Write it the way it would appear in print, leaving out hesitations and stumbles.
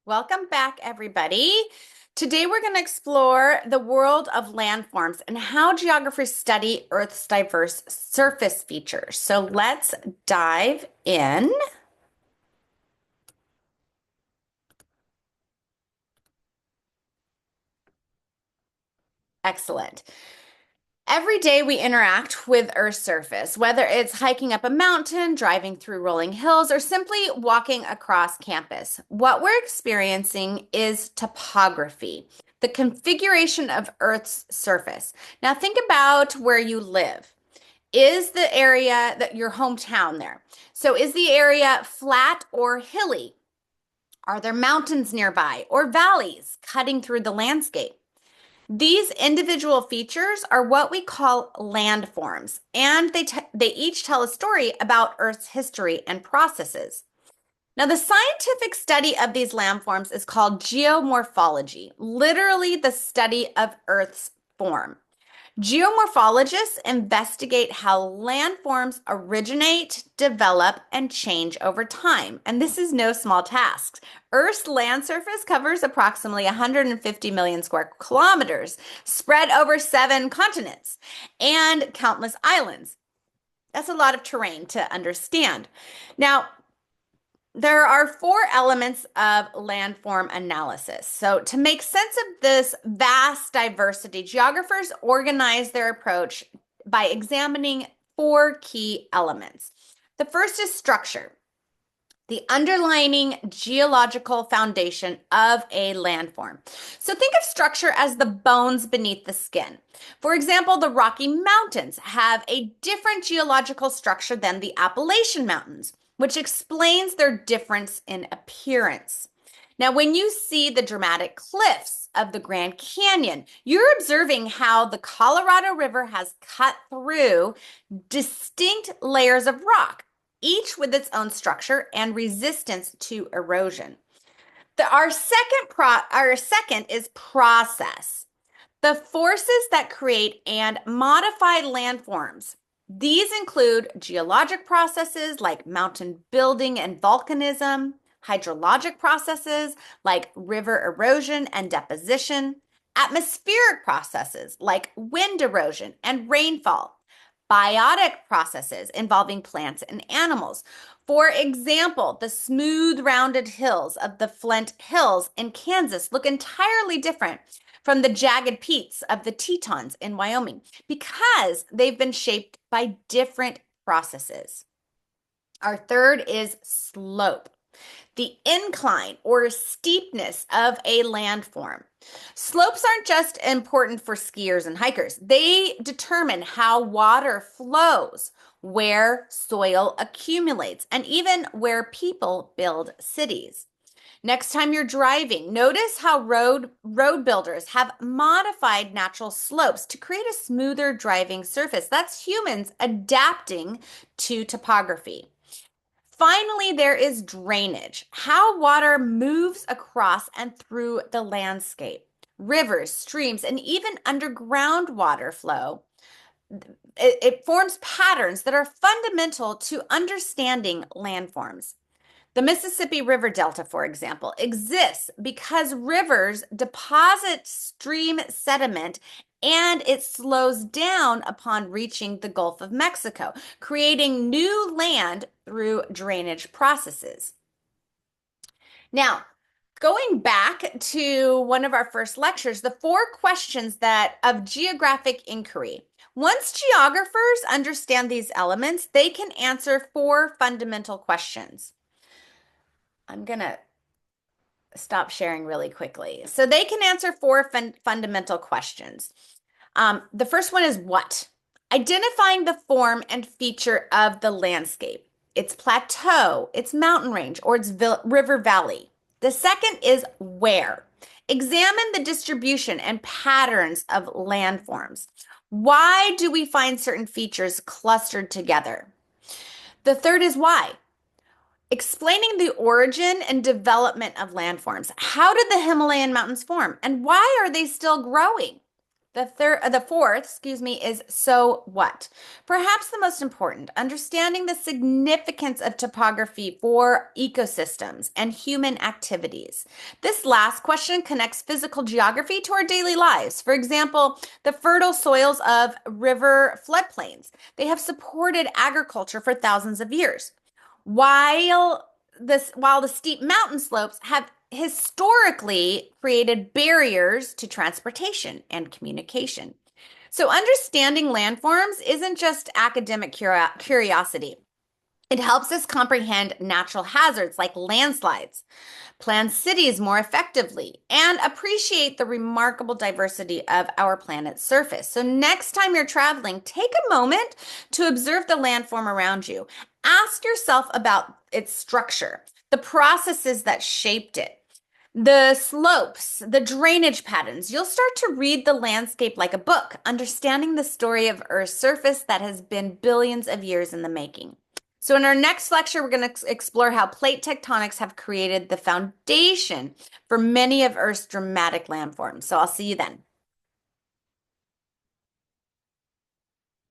Welcome back, everybody. Today we're going to explore the world of landforms and how geographers study Earth's diverse surface features. So let's dive in. Excellent. Every day we interact with Earth's surface, whether it's hiking up a mountain, driving through rolling hills, or simply walking across campus. What we're experiencing is topography, the configuration of Earth's surface. Now think about where you live. Is the area that your hometown there? So is the area flat or hilly? Are there mountains nearby or valleys cutting through the landscape? These individual features are what we call landforms, and they each tell a story about Earth's history and processes. Now, the scientific study of these landforms is called geomorphology, literally the study of Earth's form. Geomorphologists investigate how landforms originate, develop, and change over time. And this is no small task. Earth's land surface covers approximately 150 million square kilometers, spread over 7 continents and countless islands. That's a lot of terrain to understand. Now, there are 4 elements of landform analysis. So, to make sense of this vast diversity, geographers organize their approach by examining 4 key elements. The first is structure, the underlying geological foundation of a landform. So, think of structure as the bones beneath the skin. For example, the Rocky Mountains have a different geological structure than the Appalachian Mountains, which explains their difference in appearance. Now, when you see the dramatic cliffs of the Grand Canyon, you're observing how the Colorado River has cut through distinct layers of rock, each with its own structure and resistance to erosion. Our second is process. The forces that create and modify landforms. These include geologic processes like mountain building and volcanism, hydrologic processes like river erosion and deposition, atmospheric processes like wind erosion and rainfall, biotic processes involving plants and animals. For example, the smooth, rounded hills of the Flint Hills in Kansas look entirely different from the jagged peaks of the Tetons in Wyoming because they've been shaped by different processes. Our third is slope, the incline or steepness of a landform. Slopes aren't just important for skiers and hikers. They determine how water flows, where soil accumulates, and even where people build cities. Next time you're driving, notice how road builders have modified natural slopes to create a smoother driving surface. That's humans adapting to topography. Finally, there is drainage, how water moves across and through the landscape. Rivers, streams, and even underground water flow. It forms patterns that are fundamental to understanding landforms. The Mississippi River Delta, for example, exists because rivers deposit stream sediment and it slows down upon reaching the Gulf of Mexico, creating new land through drainage processes. Now, going back to one of our first lectures, the 4 questions of geographic inquiry. Once geographers understand these elements, they can answer 4 fundamental questions. I'm going to stop sharing really quickly. So they can answer 4 fundamental questions. The first one is what? Identifying the form and feature of the landscape, its plateau, its mountain range, or its river valley. The second is where? Examine the distribution and patterns of landforms. Why do we find certain features clustered together? The third is why? Explaining the origin and development of landforms. How did the Himalayan mountains form and why are they still growing? The fourth, is so what? Perhaps the most important, understanding the significance of topography for ecosystems and human activities. This last question connects physical geography to our daily lives. For example, the fertile soils of river floodplains. They have supported agriculture for thousands of years. While the steep mountain slopes have historically created barriers to transportation and communication. So understanding landforms isn't just academic curiosity. It helps us comprehend natural hazards like landslides, plan cities more effectively, and appreciate the remarkable diversity of our planet's surface. So, next time you're traveling, take a moment to observe the landform around you. Ask yourself about its structure, the processes that shaped it, the slopes, the drainage patterns. You'll start to read the landscape like a book, understanding the story of Earth's surface that has been billions of years in the making. So, in our next lecture, we're going to explore how plate tectonics have created the foundation for many of Earth's dramatic landforms. So, I'll see you then.